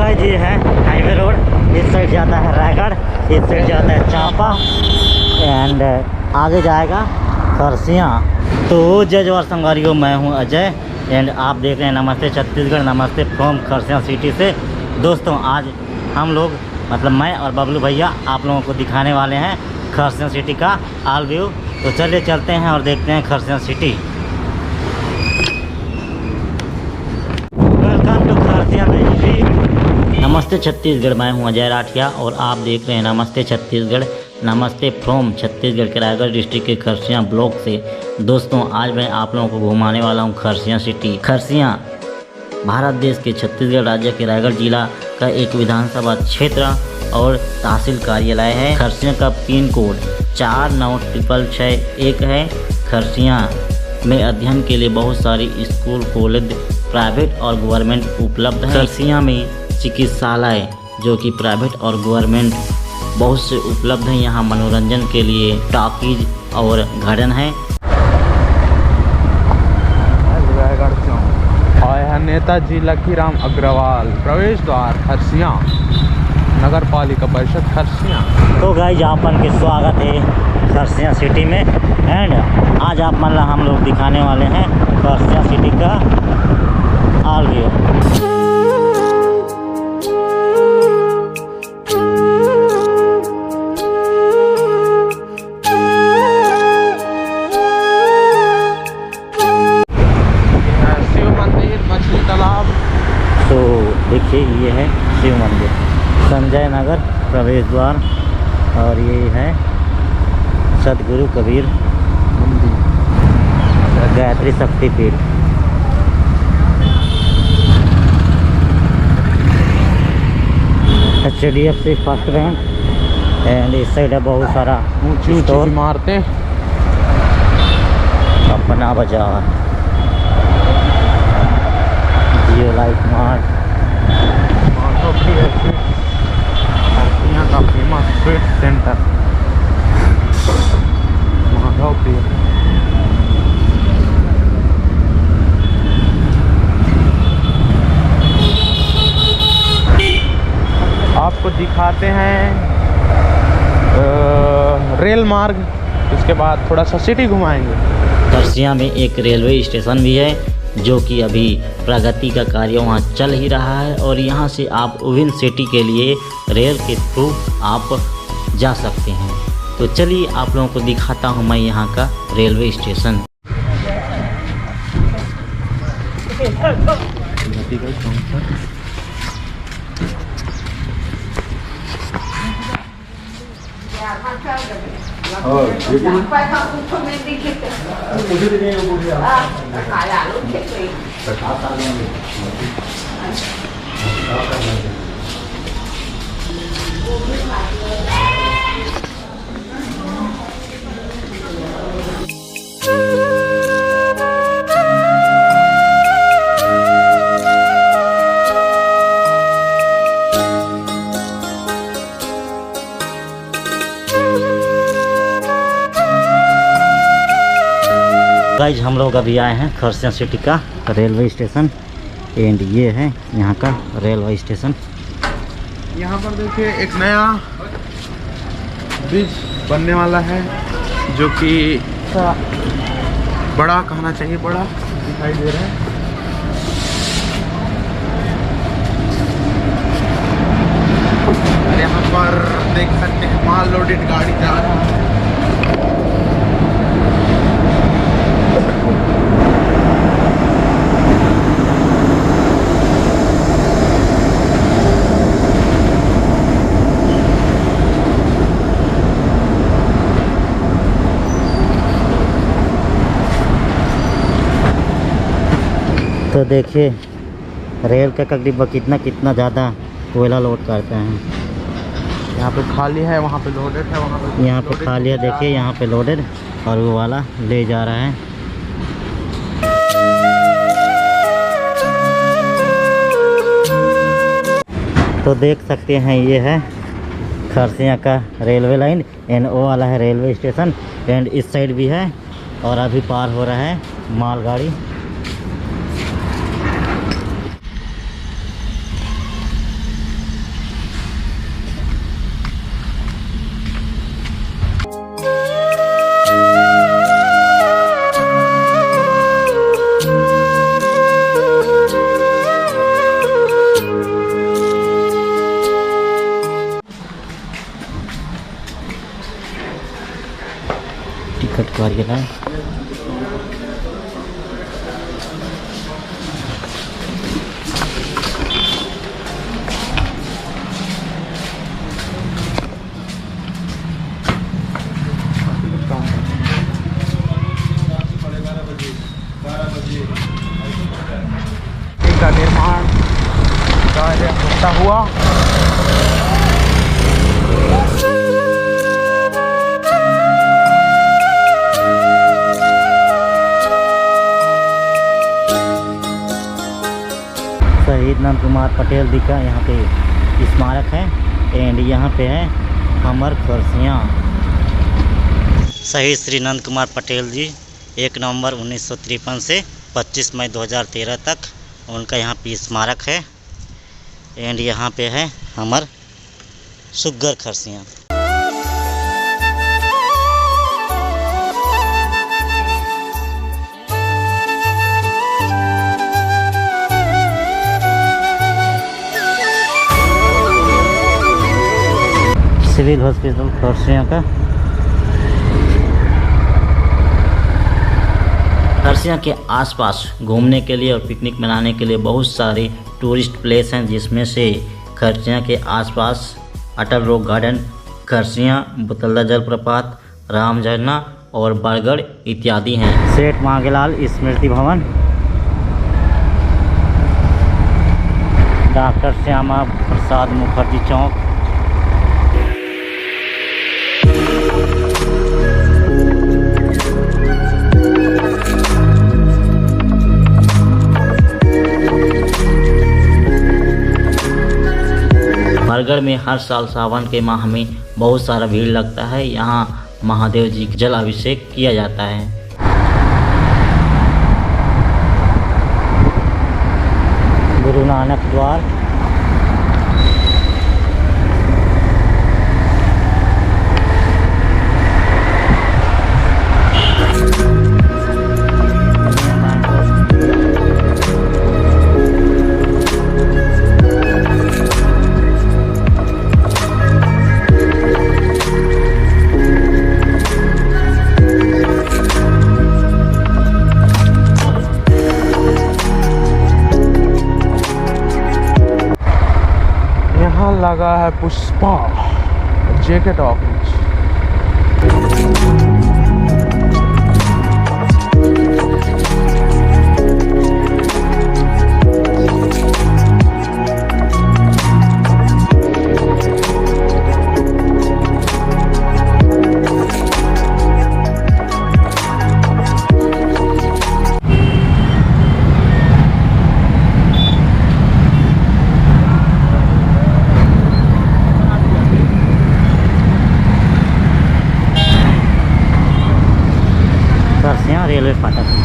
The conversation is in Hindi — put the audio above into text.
गाइस ये है हाईवे रोड, इस साइड जाता है रायगढ़, इस साइड जाता है चांपा एंड आगे जाएगा खरसिया। तो जय जवाहर संगवारियों, मैं हूं अजय एंड आप देख रहे हैं नमस्ते छत्तीसगढ़, नमस्ते फ्रॉम खरसिया सिटी से। दोस्तों आज हम लोग मतलब मैं और बबलू भैया आप लोगों को दिखाने वाले हैं खरसिया सिटी का ऑल व्यू। तो चलिए चलते हैं और देखते हैं Kharsia city. Welcome to Kharsia city. नमस्ते छत्तीसगढ़, मैं हूं अजय राठिया और आप देख रहे हैं नमस्ते छत्तीसगढ़, नमस्ते फ्रॉम छत्तीसगढ़ के रायगढ़ डिस्ट्रिक्ट के खरसिया ब्लॉक से। दोस्तों आज मैं आप लोगों को घुमाने वाला हूं खरसिया सिटी। खरसिया भारत देश के छत्तीसगढ़ राज्य के रायगढ़ जिला का एक विधानसभा क्षेत्र और तहसील कार्यालय है। खरसिया का पिन कोड 496661 है। खरसिया में अध्ययन के लिए बहुत सारी स्कूल, कॉलेज, प्राइवेट और गवर्नमेंट उपलब्ध है। खरसिया में चिकित्सालय जो कि प्राइवेट और गवर्नमेंट बहुत से उपलब्ध हैं। यहाँ मनोरंजन के लिए टॉकीज और गार्डन है। नेताजी लकीराम अग्रवाल प्रवेश द्वार खरसिया, नगर पालिका परिषद खरसिया। तो गाइस आपन के स्वागत है खरसिया सिटी में एंड आज आप मतलब हम लोग दिखाने वाले हैं खरसिया सिटी का ऑल व्यू। तो देखिए ये है शिव मंदिर, संजय नगर प्रवेश द्वार और ये है सदगुरु कबीर गायत्री शक्तिपीठ। HDFC फर्स्ट बैंक एंड इस साइड है बहुत सारा ऊंची इमारतें, अपना बाजार, जियो लाइफ मार्ट, खरसिया का फेमस स्वीट सेंटर माधवप्रिय। आपको दिखाते हैं रेल मार्ग, उसके बाद थोड़ा सा सिटी घुमाएंगे। खरसिया में एक रेलवे स्टेशन भी है जो कि अभी प्रगति का कार्य वहाँ चल ही रहा है और यहाँ से आप विभिन्न सिटी के लिए रेल के थ्रू आप जा सकते हैं। तो चलिए आप लोगों को दिखाता हूँ मैं यहाँ का रेलवे स्टेशन। गाइस हम लोग अभी आए हैं खरसिया सिटी का रेलवे स्टेशन एंड ये है यहाँ का रेलवे स्टेशन। यहाँ पर देखिए एक नया ब्रिज बनने वाला है जो कि बड़ा कहना चाहिए, बड़ा दिखाई दे रहा है। यहाँ पर देख सकते हैं माल लोडेड गाड़ी जा रहा है। तो देखिए रेल का डिब्बा कितना ज़्यादा कोयला लोड करते हैं। यहाँ पे खाली है, वहाँ पे लोडेड है, वहाँ पे यहाँ पे खाली है। देखिए यहाँ पे लोडेड और वो वाला ले जा रहा है। तो देख सकते हैं ये है खरसिया का रेलवे लाइन एंड वो वाला है रेलवे स्टेशन एंड इस साइड भी है और अभी पार हो रहा है मालगाड़ी। बार है। का निर्माण कार्य होता हुआ शहीद नंद कुमार पटेल जी का यहाँ पे स्मारक है एंड यहाँ पे है अमर खरसियाँ। शहीद श्री नंद कुमार पटेल जी 1 नवंबर 1953 से 25 मई 2013 तक उनका यहाँ पे स्मारक है एंड यहाँ पे है अमर सुग्गर खरसियाँ। सिविल हॉस्पिटल खरसियाँ का। खरसियाँ के आसपास घूमने के लिए और पिकनिक मनाने के लिए बहुत सारे टूरिस्ट प्लेस हैं, जिसमें से खरसियाँ के आसपास अटल रॉक गार्डन, खरसियाँ, बुतल्दा जलप्रपात, राम झरना और बरगढ़ इत्यादि हैं। सेठ मांगेलाल स्मृति भवन, डॉक्टर श्यामा प्रसाद मुखर्जी चौक, बरगढ़ में हर साल सावन के माह में बहुत सारा भीड़ लगता है। यहाँ महादेव जी का जल अभिषेक किया जाता है। गुरु नानक द्वार, लगा है पुष्पा जैकेट ऑफिस। खरसियाँ रेलवे फाटक।